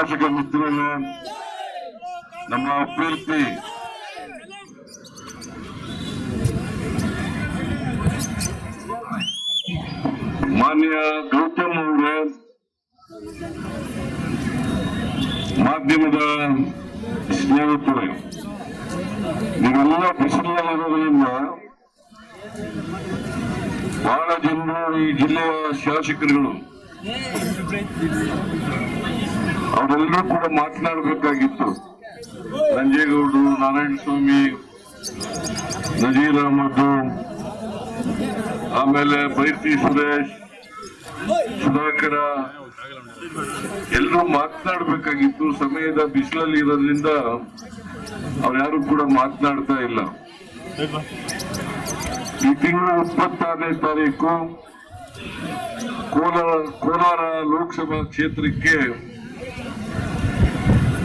ಶಾಸಕ ಮಿತ್ರರು, ನಮ್ಮ ಅಭ್ಯರ್ಥಿ ಮಾನ್ಯ ಗೌತಮ್ ಅವರೇ, ಮಾಧ್ಯಮದ ಸ್ನೇಹಿತರೆ, ನೀವೆಲ್ಲ ಬಿಸಿಲಿನಲ್ಲಿರೋದ್ರಿಂದ ಬಹಳ ಜನರು ಈ ಜಿಲ್ಲೆಯ ಶಾಸಕರುಗಳು ಅವರೆಲ್ಲರೂ ಕೂಡ ಮಾತನಾಡಬೇಕಾಗಿತ್ತು. ರಂಜೇಗೌಡರು, ನಾರಾಯಣ ಸ್ವಾಮಿ, ನಜೀರ್ ಅಹಮದ್, ಆಮೇಲೆ ಬೈರ್ತಿ ಸುರೇಶ್, ಸುಧಾಕರ ಎಲ್ಲರೂ ಮಾತನಾಡಬೇಕಾಗಿತ್ತು. ಸಮಯದ ಬಿಸಿಲಲ್ಲಿ ಇರೋದ್ರಿಂದ ಅವ್ರ್ಯಾರು ಕೂಡ ಮಾತನಾಡ್ತಾ ಇಲ್ಲ. ಈ ತಿಂಗಳ 26ನೇ ತಾರೀಕು ಕೋಲಾರ ಲೋಕಸಭಾ ಕ್ಷೇತ್ರಕ್ಕೆ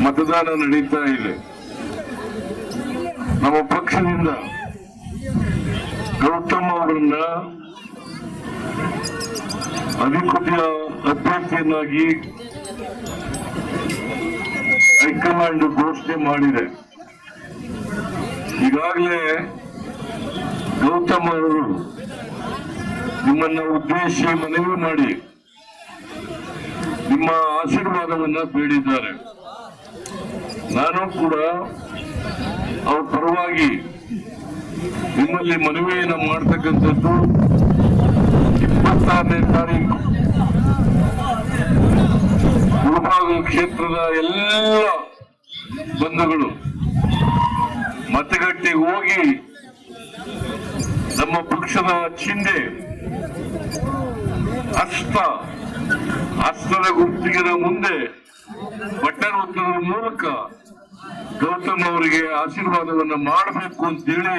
ಮತದಾನ ನಡೀತಾ ಇದೆ. ನಮ್ಮ ಪಕ್ಷದಿಂದ ಗೌತಮ್ ಅವರನ್ನ ಅಧಿಕೃತ ಅಭ್ಯರ್ಥಿಯನ್ನಾಗಿ ಹೈಕಮಾಂಡ್ ಘೋಷಣೆ ಮಾಡಿದೆ. ಈಗಾಗಲೇ ಗೌತಮ್ ಅವರು ನಿಮ್ಮನ್ನ ಉದ್ದೇಶಿಸಿ ಮನವಿ ಮಾಡಿ ನಿಮ್ಮ ಆಶೀರ್ವಾದವನ್ನ ಬೇಡಿದ್ದಾರೆ. ನಾನು ಕೂಡ ಅವ್ರ ಪರವಾಗಿ ನಿಮ್ಮಲ್ಲಿ ಮನವಿಯನ್ನು ಮಾಡ್ತಕ್ಕಂಥದ್ದು 26ನೇ ತಾರೀಕು ಮುಳಬಾಗ ಕ್ಷೇತ್ರದ ಎಲ್ಲ ಬಂಧುಗಳು ಮತಗಟ್ಟೆಗೆ ಹೋಗಿ ನಮ್ಮ ಪಕ್ಷದ ಚಿಹ್ನೆ ಹಸ್ತದ ಗುರುತಿನ ಮುಂದೆ ಬಟನ್ ಒತ್ತುವುದರ ಮೂಲಕ ಗೌತಮ್ ಅವರಿಗೆ ಆಶೀರ್ವಾದವನ್ನ ಮಾಡಬೇಕು ಅಂತೇಳಿ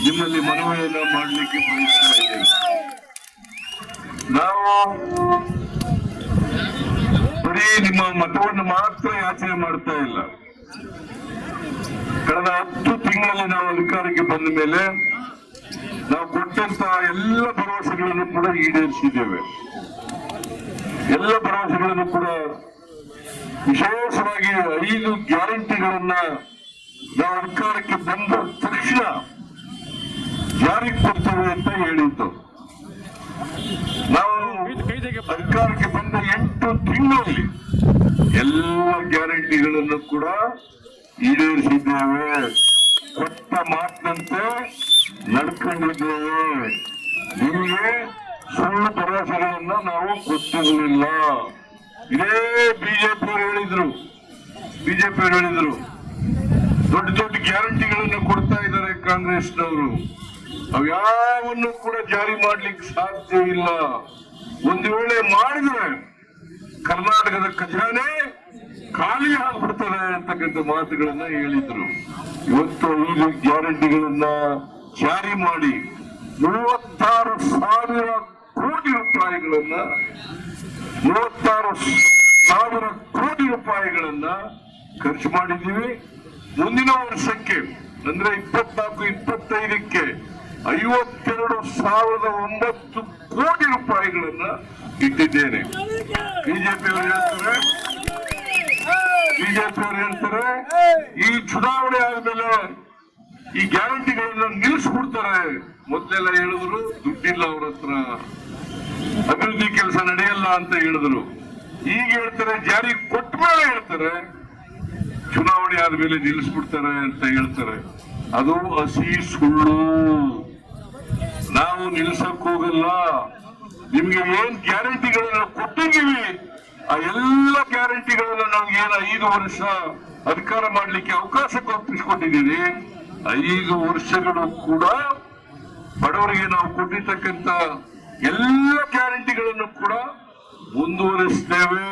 ನಿಮ್ಮಲ್ಲಿ ಮನವಿಯನ್ನ ಮಾಡಲಿಕ್ಕೆ ಬಯಸ್ತಾ ಇದ್ದೇವೆ. ನಾವು ಬರೀ ನಿಮ್ಮ ಮತವನ್ನು ಮಾತ್ರ ಯಾಚನೆ ಮಾಡ್ತಾ ಇಲ್ಲ. ಕಳೆದ 10 ತಿಂಗಳಲ್ಲಿ ನಾವು ಅಧಿಕಾರಕ್ಕೆ ಬಂದ ಮೇಲೆ ನಾವು ಕೊಟ್ಟಂತಹ ಎಲ್ಲ ಭರವಸೆಗಳನ್ನು ಕೂಡ ಈಡೇರಿಸಿದ್ದೇವೆ. ಎಲ್ಲ ಭರವಸೆಗಳನ್ನು ಕೂಡ ವಿಶೇಷವಾಗಿ 5 ಗ್ಯಾರಂಟಿಗಳನ್ನ ನಾವು ಅಧಿಕಾರಕ್ಕೆ ಬಂದ ತಕ್ಷಣ ಜಾರಿಗೆ ಕೊಡ್ತೇವೆ ಅಂತ ಹೇಳಿದ್ದು. ನಾವು ಅಧಿಕಾರಕ್ಕೆ ಬಂದ 8 ತಿಂಗಳಲ್ಲಿ ಎಲ್ಲ ಗ್ಯಾರಂಟಿಗಳನ್ನು ಕೂಡ ಈಡೇರಿಸಿದ್ದೇವೆ. ಕೊಟ್ಟ ಮಾತಿನಂತೆ ನಡ್ಕೊಂಡಿದ್ದೇವೆ. ನಿಮಗೆ ಸುಳ್ಳು ಭರವಸೆಗಳನ್ನ ನಾವು ಕೊಟ್ಟಿರಲಿಲ್ಲ. ಇದೇ ಬಿಜೆಪಿಯವರು ಹೇಳಿದ್ರು ದೊಡ್ಡ ದೊಡ್ಡ ಗ್ಯಾರಂಟಿಗಳನ್ನು ಕೊಡ್ತಾ ಇದ್ದಾರೆ ಕಾಂಗ್ರೆಸ್ನವರು. ಅವ್ಯಾವನ್ನು ಕೂಡ ಜಾರಿ ಮಾಡ್ಲಿಕ್ಕೆ ಸಾಧ್ಯ ಇಲ್ಲ. ಒಂದು ವೇಳೆ ಮಾಡಿದ್ರೆ ಕರ್ನಾಟಕದ ಖಜಾನೆ ಖಾಲಿ ಆಗ್ಬಿಡ್ತದೆ ಅಂತಕ್ಕಂಥ ಮಾತುಗಳನ್ನ ಹೇಳಿದ್ರು. ಇವತ್ತು 5 ಗ್ಯಾರಂಟಿಗಳನ್ನ ಜಾರಿ ಮಾಡಿ 36,000 ಕೋಟಿ ರೂಪಾಯಿಗಳನ್ನ 36,000 ಕೋಟಿ ರೂಪಾಯಿಗಳನ್ನ ಖರ್ಚು ಮಾಡಿದ್ದೀವಿ. ಮುಂದಿನ ವರ್ಷಕ್ಕೆ ಅಂದ್ರೆ 24-25ಕ್ಕೆ 52,009 ಕೋಟಿ ರೂಪಾಯಿಗಳನ್ನ ಇಟ್ಟಿದ್ದೇನೆ. ಬಿಜೆಪಿಯವರು ಹೇಳ್ತಾರೆ ಈ ಚುನಾವಣೆ ಆದ್ಮೇಲೆ ಈ ಗ್ಯಾರಂಟಿಗಳನ್ನ ನಿಲ್ಲಿಸ್ಬಿಡ್ತಾರೆ. ಮೊದಲೆಲ್ಲ ಹೇಳಿದ್ರು ದುಡ್ಡಿಲ್ಲ ಅವ್ರ ಹತ್ರ, ಅಭಿವೃದ್ಧಿ ಕೆಲಸ ನಡೆಯಲ್ಲ ಅಂತ ಹೇಳಿದ್ರು. ಈಗ ಹೇಳ್ತಾರೆ ಜಾರಿ ಕೊಟ್ಟ ಮೇಲೆ ಹೇಳ್ತಾರೆ ಚುನಾವಣೆ ಆದ್ಮೇಲೆ ನಿಲ್ಲಿಸ್ಬಿಡ್ತಾರೆ ಅಂತ ಹೇಳ್ತಾರೆ. ಅದು ಹಸಿ ಸುಳ್ಳು. ನಾವು ನಿಲ್ಸಕ್ ಹೋಗಲ್ಲ. ನಿಮ್ಗೆ ಏನ್ ಗ್ಯಾರಂಟಿಗಳನ್ನ ಕೊಟ್ಟಿದ್ದೀವಿ ಆ ಎಲ್ಲ ಗ್ಯಾರಂಟಿಗಳನ್ನ ನಮ್ಗೆ 5 ವರ್ಷ ಅಧಿಕಾರ ಮಾಡ್ಲಿಕ್ಕೆ ಅವಕಾಶ ಕಲ್ಪಿಸಿಕೊಟ್ಟಿದ್ದೀವಿ. 5 ವರ್ಷಗಳು ಕೂಡ ಬಡವರಿಗೆ ನಾವು ಕೊಟ್ಟಿರ್ತಕ್ಕಂಥ ಎಲ್ಲ ಗ್ಯಾರಂಟಿಗಳನ್ನು ಕೂಡ ಮುಂದುವರಿಸ್ತೇವೆ.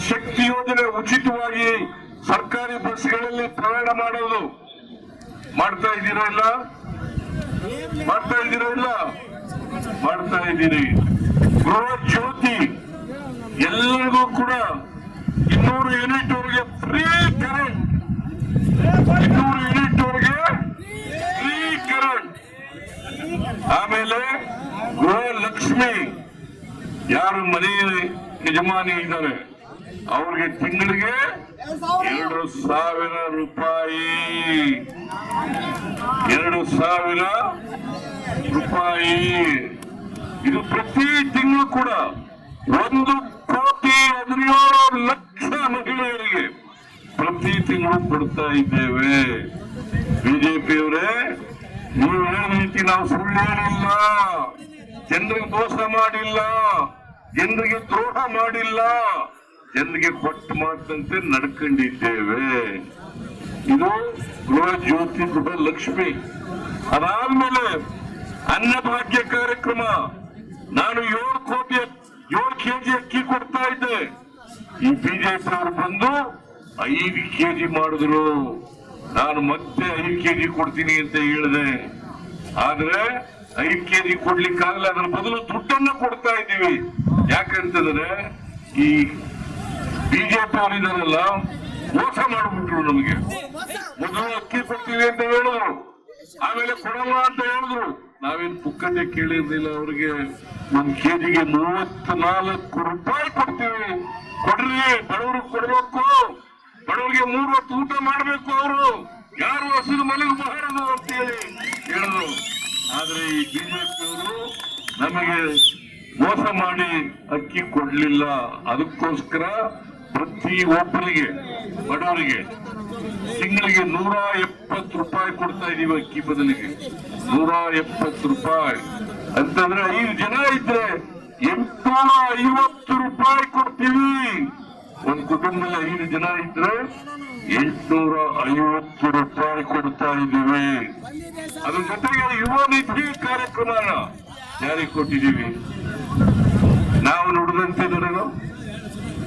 ಶಕ್ತಿ ಯೋಜನೆ ಉಚಿತವಾಗಿ ಸರ್ಕಾರಿ ಬಸ್ಗಳಲ್ಲಿ ಪ್ರಯಾಣ ಮಾಡೋದು ಮಾಡ್ತಾ ಇದ್ದೀರಾ ಇಲ್ಲ? ಮಾಡ್ತಾ ಇದ್ದೀರಿ. ಗೃಹ ಜ್ಯೋತಿ ಎಲ್ಲರಿಗೂ ಕೂಡ 200 ಯೂನಿಟ್ ವರೆಗೆ ಫ್ರೀ ಕರೆಂಟ್, 200 ಯೂನಿಟ್ ವರೆಗೆ ಫ್ರೀ ಕರೆಂಟ್. ಆಮೇಲೆ ಗೃಹಲಕ್ಷ್ಮಿ ಯಾರು ಮನೆ ಯಜಮಾನಿ ಇದ್ದಾರೆ ಅವ್ರಿಗೆ ತಿಂಗಳಿಗೆ 2,000 ರೂಪಾಯಿ, 2,000 ರೂಪಾಯಿ. ಇದು ಪ್ರತಿ ತಿಂಗಳು ಕೂಡ 1,17,00,000 ಮಹಿಳೆಯರಿಗೆ ಪ್ರತಿ ತಿಂಗಳು ಕೊಡ್ತಾ ಇದ್ದೇವೆ. ಬಿಜೆಪಿಯವರೇ, ನೀವು ಹೇಳಿದ ರೀತಿ ನಾವು ಸುಳ್ಳು ಹೇಳಿಲ್ಲ, ಜನರಿಗೆ ಮೋಸ ಮಾಡಿಲ್ಲ, ಜನರಿಗೆ ದ್ರೋಹ ಮಾಡಿಲ್ಲ, ಜನರಿಗೆ ಕೊಟ್ಟು ಮಾತಂತೆ ನಡ್ಕೊಂಡಿದ್ದೇವೆ. ಇದು ಗೃಹ ಜ್ಯೋತಿ, ಗೃಹ ಲಕ್ಷ್ಮಿ. ಅದಾದ್ಮೇಲೆ ಅನ್ನಭಾಗ್ಯ ಕಾರ್ಯಕ್ರಮ. ನಾನು 7 ಕೆಜಿ ಅಕ್ಕಿ ಕೊಡ್ತಾ ಇದ್ದೆ. ಈ ಬಿಜೆಪಿ ಅವರು ಬಂದು 5 ಕೆಜಿ ಮಾಡಿದ್ರು. ನಾನು ಮತ್ತೆ 5 ಕೆಜಿ ಕೊಡ್ತೀನಿ ಅಂತ ಹೇಳಿದೆ. ಆದ್ರೆ 5 ಕೆಜಿ ಕೊಡ್ಲಿಕ್ಕಾಗಲ್ಲ. ಅದರ ಬದಲು ದುಡ್ಡನ್ನ ಕೊಡ್ತಾ ಇದ್ದೀವಿ. ಯಾಕಂತಂದ್ರೆ ಈ ಬಿಜೆಪಿ ಅವರಿದಾರಲ್ಲ, ಮೋಸ ಮಾಡಿಬಿಟ್ರು ನಮಗೆ. ಮೊದಲು ಅಕ್ಕಿ ಕೊಡ್ತೀವಿ ಅಂತ ಹೇಳಿದ್ರು, ಆಮೇಲೆ ಕೊಡಲ್ಲ ಅಂತ ಹೇಳಿದ್ರು. ನಾವೇನು ಪುಕ್ಕಟ್ಟೆ ಕೇಳಿರ್ಲಿಲ್ಲ. ಅವ್ರಿಗೆ 1 ಕೆಜಿಗೆ 34 ರೂಪಾಯಿ ಕೊಡ್ತೀವಿ, ಕೊಡ್ರಿ, ಬಡವ್ರಿಗೆ ಕೊಡ್ಬೇಕು, ಬಡವರಿಗೆ 3 ಹೊತ್ತು ಊಟ ಮಾಡ್ಬೇಕು, ಅವರು ಯಾರು ಹಸಿರು ಮಲಗಬಾರದು ಅಂತ ಹೇಳಿ ಹೇಳಿದ್ರು. ಆದ್ರೆ ಈ ಬಿಜೆಪಿಯವರು ನಮಗೆ ಮೋಸ ಮಾಡಿ ಅಕ್ಕಿ ಕೊಡ್ಲಿಲ್ಲ. ಅದಕ್ಕೋಸ್ಕರ ಪ್ರತಿ ಒಬ್ಬರಿಗೆ ಬಡವರಿಗೆ ತಿಂಗಳಿಗೆ 170 ರೂಪಾಯಿ ಕೊಡ್ತಾ ಇದೀವಿ. ಅಕ್ಕಿ ಬದಲಿಗೆ 170 ರೂಪಾಯಿ ಅಂತಂದ್ರೆ 5 ಜನ ಇದ್ರೆ 850 ರೂಪಾಯಿ ಕೊಡ್ತೀವಿ. ಒಂದು ಕುಟುಂಬದಲ್ಲಿ 5 ಜನ ಇದ್ರೆ 850 ರೂಪಾಯಿ ಕೊಡ್ತಾ ಇದ್ದೀವಿ. ಅದ್ರ ಜೊತೆಗೆ ಯುವ ನಿಧಿ ಕಾರ್ಯಕ್ರಮನ ಜಾರಿಗೆ ಕೊಟ್ಟಿದ್ದೀವಿ. ನಾವು ನುಡಿದಂತೆ ನಡೆದು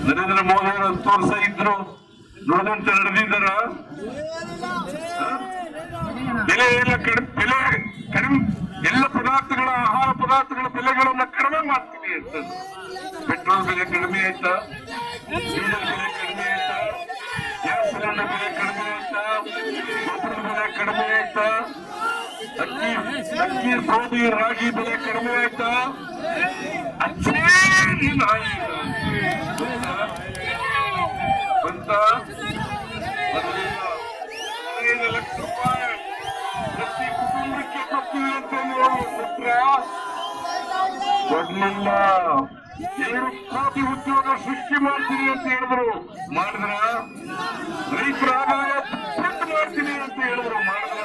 ನರೇಂದ್ರ ಮೋದಿ ಅವರು 10 ವರ್ಷ ಇದ್ರು, ನುಡಿದಂತೆ ನಡೆದಿದ್ದಾರ? ಬೆಲೆ ಕಡಿಮೆ, ಎಲ್ಲ ಪದಾರ್ಥಗಳ, ಆಹಾರ ಪದಾರ್ಥಗಳ ಬೆಲೆಗಳನ್ನ ಕಡಿಮೆ ಮಾಡ್ತೀವಿ ಅಂತ. ಪೆಟ್ರೋಲ್ ಬೆಲೆ ಕಡಿಮೆ ಆಯ್ತಾ? ಡೀಸೆಲ್ ಬೆಲೆ ಕಡಿಮೆ ಆಯ್ತಾ? ಗ್ಯಾಸ್ ಸಿಲಿಂಡರ್ ಬೆಲೆ ಕಡಿಮೆ ಆಯ್ತಾ? ಗೊಬ್ಬರದ ಬೆಲೆ ಕಡಿಮೆ ಆಯ್ತಾ? ಅಕ್ಕಿ, ಗೋಧಿ, ರಾಗಿ ಬೆಲೆ ಕಡಿಮೆ ಆಯ್ತಾ? ಬಂತ 15 ಲಕ್ಷ ರೂಪಾಯಿ ಪ್ರತಿ ಕುಟುಂಬಕ್ಕೆ ಕೊಡ್ತೀವಿ ಅಂತ ಕೊಡ್ಲಿಲ್ಲ. 2 ಕೋಟಿ ಉದ್ಯೋಗ ಸೃಷ್ಟಿ ಮಾಡ್ತೀನಿ ಅಂತ ಹೇಳಿದ್ರು, ಮಾಡಿದ್ರ? ರೈತರ ಆದಾಯ ದುಪ್ಪಟ್ಟು ಮಾಡ್ತೀನಿ ಅಂತ ಹೇಳಿದ್ರು, ಮಾಡಿದ್ರ?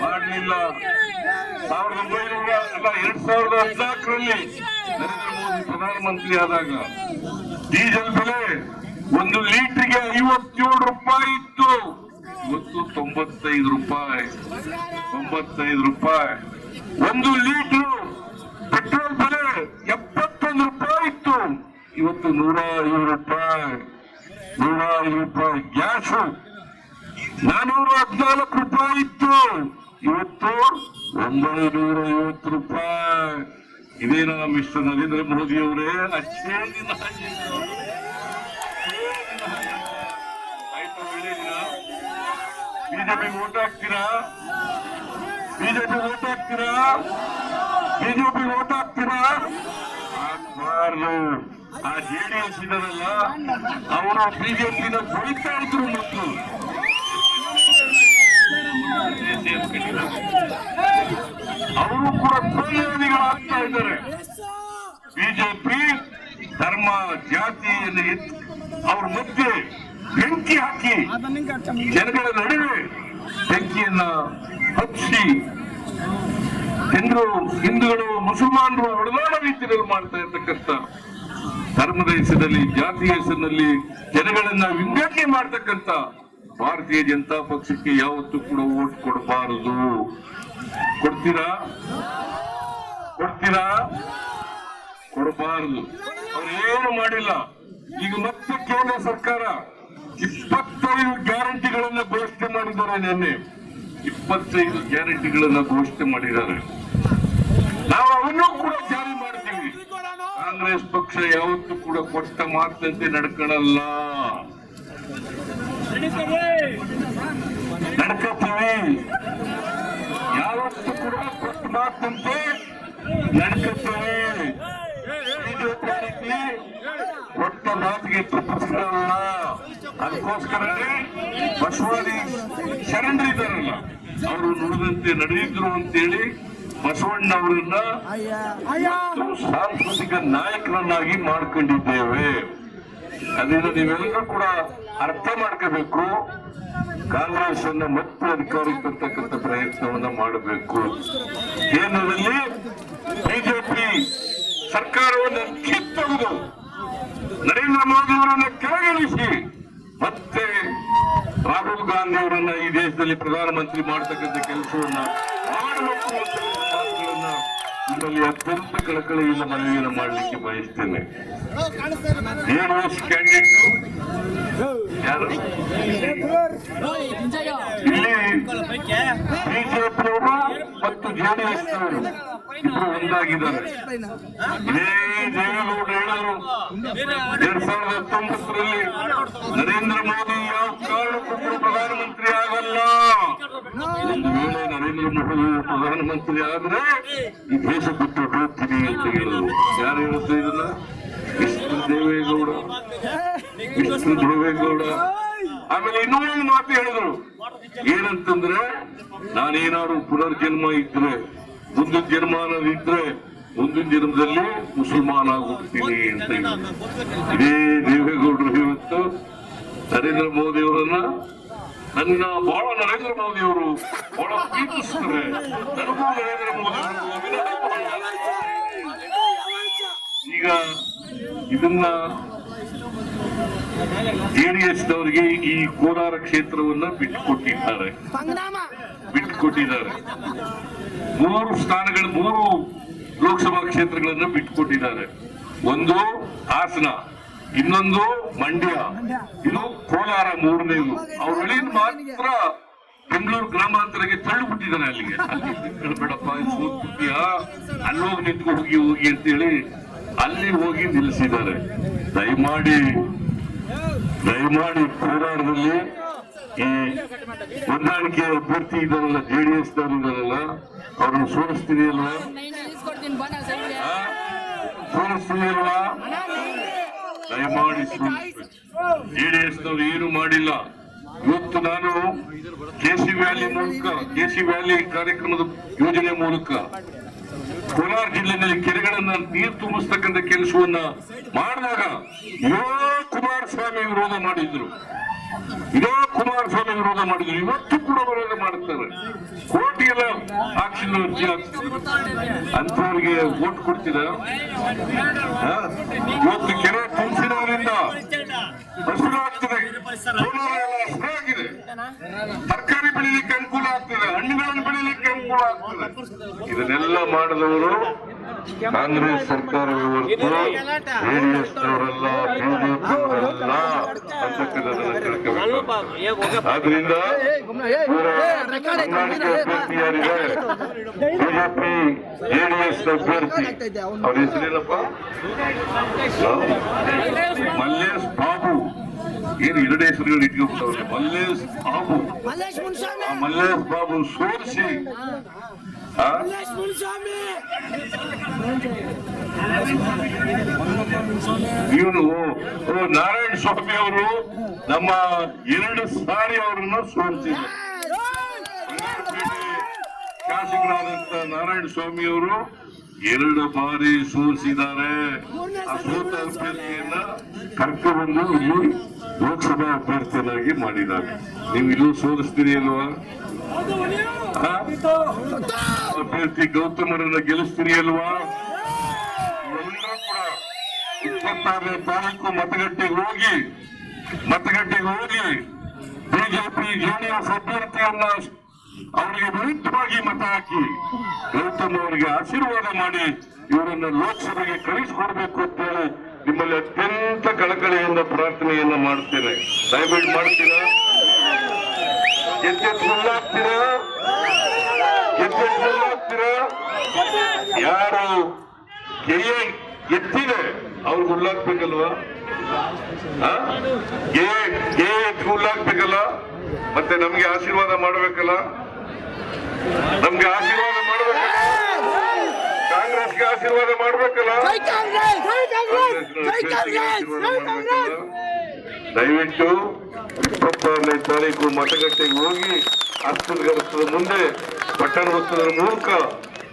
ಮಾಡಲಿಲ್ಲ. 2014ರಲ್ಲಿ ನರೇಂದ್ರ ಮೋದಿ ಪ್ರಧಾನಮಂತ್ರಿ ಆದಾಗ ಡೀಸೆಲ್ ಬೆಲೆ 1 ಲೀಟರ್ಗೆ 57 ರೂಪಾಯಿ ಇತ್ತು. ಇವತ್ತು 95 ರೂಪಾಯಿ. 95 ರೂಪಾಯಿ. 1 ಲೀಟರ್ ಪೆಟ್ರೋಲ್ ಬೆಲೆ 71 ರೂಪಾಯಿ ಇತ್ತು. ಇವತ್ತು 105 ರೂಪಾಯಿ. 105 ರೂಪಾಯಿ. ಗ್ಯಾಸು 414 ರೂಪಾಯಿ ಇತ್ತು. ಇವತ್ತು 950 ರೂಪಾಯಿ. ಇದೇನಾ ಮಿಸ್ಟರ್ ನರೇಂದ್ರ ಮೋದಿ ಅವರೇ? ಅಷ್ಟೇ ದಿನ ಆಯ್ತು. ಬಿಜೆಪಿ ವೋಟ್ ಹಾಕ್ತೀರಾ? ಬಿಜೆಪಿ ವೋಟ್ ಹಾಕ್ತೀರಾ? ಬಿಜೆಪಿ ವೋಟ್ ಹಾಕ್ತೀರಾ? ಹಾಕ್ಬಾರ್ದು. ಆ ಜೆಡಿಎಸ್ ಇದಾರಲ್ಲ, ಅವರು ಬಿಜೆಪಿನ ಬಳಿತಾ ಇದ್ರು ಮತ್ತು ಅವರು ಕೂಡ ಕೋಮುವಾದಿಗಳಾಗ್ತಾ ಇದ್ದಾರೆ. ಬಿಜೆಪಿ ಧರ್ಮ, ಜಾತಿಯನ್ನು ಅವ್ರ ಮಧ್ಯೆ ಬೆಂಕಿ ಹಾಕಿ, ಜನಗಳ ನಡುವೆ ಬೆಂಕಿಯನ್ನ ಹಚ್ಚಿ, ಹಿಂದೂಗಳು ಮುಸಲ್ಮಾನರು ಹೊಡೆದಾಡ ರೀತಿಯಲ್ಲಿ ಮಾಡ್ತಾ ಇರ್ತಕ್ಕಂಥ ಧರ್ಮದ ಹೆಸರಿನಲ್ಲಿ, ಜಾತಿಯ ಹೆಸರಿನಲ್ಲಿ ಜನಗಳನ್ನ ವಿಂಗಡಣೆ ಮಾಡ್ತಕ್ಕಂಥ ಭಾರತೀಯ ಜನತಾ ಪಕ್ಷಕ್ಕೆ ಯಾವತ್ತೂ ಕೂಡ ವೋಟ್ ಕೊಡಬಾರದು. ಕೊಡ್ತೀರಾ? ಕೊಡಬಾರದು. ಅವ್ರು ಏನು ಮಾಡಿಲ್ಲ. ಈಗ ಮತ್ತೆ ಕೇಂದ್ರ ಸರ್ಕಾರ 25 ಗ್ಯಾರಂಟಿಗಳನ್ನ ಘೋಷಣೆ ಮಾಡಿದ್ದಾರೆ. ನಿನ್ನೆ 25 ಗ್ಯಾರಂಟಿಗಳನ್ನ ಘೋಷಣೆ ಮಾಡಿದ್ದಾರೆ. ನಾವು ಅವನ್ನೂ ಕೂಡ ಜಾರಿ ಮಾಡ್ತೀವಿ. ಕಾಂಗ್ರೆಸ್ ಪಕ್ಷ ಯಾವತ್ತೂ ಕೂಡ ಕೊಟ್ಟ ಮಾತಂತೆ ನಡ್ಕೊಳ್ಳಲ್ಲ. ನಡ್ಕೋತೀವಿ. ತಕ್ಕಂತೆ ನಡ್ಕತ್ತೇವೆ. ಬಿಜೆಪಿ ಒಟ್ಟ ಮಾತಿಗೆ ತಪ್ಪಿಸ್ಕೊಳ್ಳಲ್ಲ. ಅದಕ್ಕೋಸ್ಕರನೇ ಬಸವಾದಿ ಶರಣರಿದ್ದಾರಲ್ಲ ಅವರು ನುಡಿದಂತೆ ನಡೆಯಿದ್ರು ಅಂತೇಳಿ ಬಸವಣ್ಣ ಅವರನ್ನ ಸಾಂಸ್ಕೃತಿಕ ನಾಯಕರನ್ನಾಗಿ ಮಾಡ್ಕೊಂಡಿದ್ದೇವೆ. ಅದರಿಂದ ನೀವೆಲ್ಲರೂ ಕೂಡ ಅರ್ಥ ಮಾಡ್ಕೋಬೇಕು. ಕಾಂಗ್ರೆಸ್ ಅನ್ನ ಮತ್ತೆ ಅಧಿಕಾರಕ್ಕೆ ತರ್ತಕ್ಕಂಥ ಪ್ರಯತ್ನವನ್ನ ಮಾಡಬೇಕು. ಕೇಂದ್ರದಲ್ಲಿ ಬಿಜೆಪಿ ಸರ್ಕಾರವನ್ನು ಕಿತ್ತೊಗೆದು ನರೇಂದ್ರ ಮೋದಿ ಅವರನ್ನ ಕೆಳಗಿಳಿಸಿ ಮತ್ತೆ ರಾಹುಲ್ ಗಾಂಧಿ ಅವರನ್ನ ಈ ದೇಶದಲ್ಲಿ ಪ್ರಧಾನಮಂತ್ರಿ ಮಾಡತಕ್ಕಂಥ ಕೆಲಸವನ್ನ ಮಾಡಬೇಕು ಅಂತ ಮಾತುಗಳನ್ನ ಇದರಲ್ಲಿ ಅತ್ಯಂತ ಕಳಕಳಿಯಿಂದ ಮನವಿಯನ್ನು ಮಾಡಲಿಕ್ಕೆ ಬಯಸ್ತೇನೆ. ಜೆಡಿಎಸ್ ಕ್ಯಾಂಡಿಡೇಟ್ ಯಾರು ಇಲ್ಲಿ ಬಿಜೆಪಿಯವರು ಮತ್ತು ಜೆಡಿಎಸ್ ನವರು ಇಬ್ಬರು ಒಂದಾಗಿದ್ದಾರೆ. ಇದೇ ದೇವೇಗೌಡರು ಹೇಳಿದರು 2019ರಲ್ಲಿ ನರೇಂದ್ರ ಮೋದಿ ಯಾವ ಕಾರಣಕ್ಕೂ ಪ್ರಧಾನಮಂತ್ರಿ ಆಗಲ್ಲ. ಒಂದು ವೇಳೆ ನರೇಂದ್ರ ಮೋದಿ ಪ್ರಧಾನಮಂತ್ರಿ ಆದ್ರೆ ಈ ದೇಶ ಬಿಟ್ಟು ಹೋಗ್ತೀನಿ ಅಂತ ಹೇಳಿದ್ರು. ಯಾರು ಹೇಳುತ್ತೆ ಇದನ್ನ? ವಿಷ್ಣು ದೇವೇಗೌಡ. ಆಮೇಲೆ ಇನ್ನೊಂದು ಮಾತು ಹೇಳಿದ್ರು, ಏನಂತಂದ್ರೆ ನಾನೇನಾದ್ರು ಪುನರ್ಜನ್ಮ ಇದ್ರೆ ಮುಂದಿನ ಜನ್ಮಾನದಿದ್ರೆ ಮುಂದಿನ ಜನ್ಮದಲ್ಲಿ ಮುಸಲ್ಮಾನ್ ಆಗೋಗ್ತೀನಿ ಅಂತ ಹೇಳಿದ್ರು. ಇದೇ ದೇವೇಗೌಡರು ಇವತ್ತು ನರೇಂದ್ರ ಮೋದಿ ಅವರನ್ನ ನನ್ನ ಬಹಳ ನರೇಂದ್ರ ಮೋದಿ ಅವರು ಬಹಳ ಪ್ರೀತಿಸ್ತಾರೆ. ನನಗೂ ನರೇಂದ್ರ ಮೋದಿ ಈಗ ಇದನ್ನ ಜೆಡಿಎಸ್ನವರಿಗೆ ಈ ಕೋಲಾರ ಕ್ಷೇತ್ರವನ್ನ ಬಿಟ್ಟುಕೊಟ್ಟಿದ್ದಾರೆ. 3 ಸ್ಥಾನಗಳು 3 ಲೋಕಸಭಾ ಕ್ಷೇತ್ರಗಳನ್ನ ಬಿಟ್ಟುಕೊಟ್ಟಿದ್ದಾರೆ. ಒಂದು ಹಾಸನ, ಇನ್ನೊಂದು ಮಂಡ್ಯ, ಇದು ಕೋಲಾರ 3ನೇದು. ಅವ್ರು ಹೇಳಿದ ಮಾತ್ರ ಬೆಂಗಳೂರು ಗ್ರಾಮಾಂತರಕ್ಕೆ ತಳ್ಳಿಬಿಟ್ಟಿದ್ದಾರೆ. ಅಲ್ಲಿಗೆ ಅಲ್ಲಿ ಬೇಡಪ್ಪ ಸೋತ್ಬಿಟ್ಟಿಯ ಅಲ್ಲೋಗಿ ನಿಂತ್ಕೊಂಡು ಹೋಗಿ ಅಂತೇಳಿ ಅಲ್ಲಿ ಹೋಗಿ ನಿಲ್ಲಿಸಿದ್ದಾರೆ. ದಯಮಾಡಿ ಕೋಲಾರದಲ್ಲಿ ಈ ಹೊಂದಾಣಿಕೆ ಅಭ್ಯರ್ಥಿ ಇದ್ದಾರಲ್ಲ, ಜೆಡಿಎಸ್ ನವರು ಇದ್ದಾರಲ್ಲ, ಅವ್ರನ್ನ ಸೋಲಿಸ್ತೀನಿ ಅಲ್ವಾ? ದಯಮಾಡಿ ಜೆಡಿಎಸ್ ನವರು ಏನು ಮಾಡಿಲ್ಲ. ಇವತ್ತು ನಾನು ಕೆಸಿ ವ್ಯಾಲಿ ಕಾರ್ಯಕ್ರಮದ ಯೋಜನೆ ಮೂಲಕ ಕೋಲಾರ ಜಿಲ್ಲೆಯಲ್ಲಿ ಕೆರೆಗಳನ್ನ ನೀರು ತುಂಬಿಸ್ತಕ್ಕಂಥ ಕೆಲಸವನ್ನ ಮಾಡಿದಾಗ ಕುಮಾರಸ್ವಾಮಿ ವಿರೋಧ ಮಾಡಿದ್ರು. ಇವತ್ತು ಕೂಡ ವಿರೋಧ ಮಾಡುತ್ತಾರೆ. ಕೋಟಿಗೆಲ್ಲ ಹಾಕ್ಸಿಲ್ಲ ಅರ್ಜಿ ಹಾಕ್ತಿದ್ರು. ಅಂತವರಿಗೆ ವೋಟ್ ಕೊಡ್ತೀರ? ಇವತ್ತು ಕೆರೆ ತುಂಬಿಸಿರೋದ್ರಿಂದ ಹಸಿರಾಗ್ತದೆ, ಹಸಿರಾಗಿದೆ, ತರಕಾರಿ ಬೆಳಿಲಿಕ್ಕೆ ಅನುಕೂಲ ಆಗ್ತದೆ, ಹಣ್ಣುಗಳನ್ನು ಬೆಳಿಲಿಕ್ಕೆ ಅನುಕೂಲ ಆಗ್ತದೆ. ಇದನ್ನೆಲ್ಲ ಮಾಡಿದವರು ಕಾಂಗ್ರೆಸ್ ಸರ್ಕಾರವೇ ಹೊರತು ಜೆಡಿಎಸ್ ನವರಲ್ಲ, ಬಿಜೆಪಿಯವರಲ್ಲ ಅಂತಕ್ಕಂಥದ್ದನ್ನು ತಿಳ್ಕೋಬೇಕು. ಆದ್ರಿಂದ ಅಭ್ಯರ್ಥಿ ಯಾರಿದ್ದಾರೆ ಬಿಜೆಪಿ ಜೆಡಿಎಸ್ ಅಭ್ಯರ್ಥಿ, ಅವ್ರ ಹೆಸರೇನಪ್ಪ? ಮಲ್ಲೇಶ್ ಬಾಬು. ಏನು 2 ಹೆಸರುಗಳು ಇಟ್ಕೊಂಡ್ಬಿಟ್ಟವ್ರೆ. ಮಲ್ಲೇಶ್ ಬಾಬು ಸೋಲಿಸಿ ಇವನು ನಾರಾಯಣ ಸ್ವಾಮಿ ಅವರು ನಮ್ಮ 2 ಸಾರಿ ಅವರನ್ನು ಸೋಲಿಸಿದ್ರು. ಶಾಸಕರಾದಂತ ನಾರಾಯಣ ಸ್ವಾಮಿ ಅವರು 2 ಬಾರಿ ಸೋಲಿಸಿದ್ದಾರೆ. ಆ ಸೋತ ಅಭ್ಯರ್ಥಿಯನ್ನ ಕರ್ಕೊಂಡ್ಬಂದು ಇಲ್ಲಿ ಲೋಕಸಭಾ ಅಭ್ಯರ್ಥಿಯನ್ನಾಗಿ ಮಾಡಿದ್ದಾರೆ. ನೀವು ಇಲ್ಲೂ ಸೋಲಿಸ್ತೀರಿ ಅಲ್ವಾ? ಅಭ್ಯರ್ಥಿ ಗೌತಮರನ್ನ ಗೆಲ್ಲಿಸ್ತೀರಿ ಅಲ್ವಾ? ಎಲ್ಲರೂ ಕೂಡ 26ನೇ ತಾರೀಕು ಮತಗಟ್ಟೆಗೆ ಹೋಗಿ ಬಿಜೆಪಿ ಜೆಡಿಎಸ್ ಅಭ್ಯರ್ಥಿಯನ್ನ ಅವರಿಗೆ ವಿರುದ್ಧವಾಗಿ ಮತ ಹಾಕಿ ಗೌತಮ್ ಅವರಿಗೆ ಆಶೀರ್ವಾದ ಮಾಡಿ ಇವರನ್ನ ಲೋಕಸಭೆಗೆ ಕಳಿಸಿಕೊಡ್ಬೇಕು ಅಂತೇಳಿ ನಿಮ್ಮಲ್ಲಿ ಅತ್ಯಂತ ಕಳಕಳಿಯಿಂದ ಪ್ರಾರ್ಥನೆಯನ್ನ ಮಾಡ್ತೇನೆ. ದಯವಿಟ್ಟು ಮಾಡ್ತೀರಾ? ಎದ್ದೆತ್ತುಳ್ಳಾಗ್ತೀರಾ? ಯಾರು ಎತ್ತಿದೆ ಅವ್ರಿಗೆ ಉಳ್ಳಾಕ್ಬೇಕಲ್ವಾ? ಉಳ್ಳಾಕ್ಬೇಕಲ್ಲ, ಮತ್ತೆ ನಮ್ಗೆ ಆಶೀರ್ವಾದ ಮಾಡ್ಬೇಕಲ್ಲ, ನಮ್ಗೆ ಆಶೀರ್ವಾದ ಮಾಡ್ಬೇಕಲ್ಲ. ಆಶೀರ್ವಾದ ಮಾಡ್ಬೇಕಲ್ಲ. ದಯವಿಟ್ಟು 26ನೇ ತಾರೀಕು ಮತಗಟ್ಟೆಗೆ ಹೋಗಿ ಹಸ್ತದ ಮುಂದೆ ಪಟ್ಟಣ ವೃತ್ತದ ಮೂಲಕ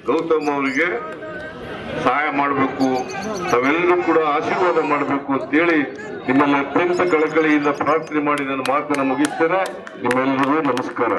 ಗೌತಮ್ ಅವರಿಗೆ ಸಹಾಯ ಮಾಡಬೇಕು, ತಾವೆಲ್ಲರೂ ಕೂಡ ಆಶೀರ್ವಾದ ಮಾಡಬೇಕು ಅಂತೇಳಿ ನಿಮ್ಮಲ್ಲಿ ಅತ್ಯಂತ ಕಳಕಳಿಯಿಂದ ಪ್ರಾರ್ಥನೆ ಮಾಡಿ ನನ್ನ ಮಾತನ್ನು ಮುಗಿಸ್ತೇನೆ. ನಿಮ್ಮೆಲ್ಲರಿಗೂ ನಮಸ್ಕಾರ.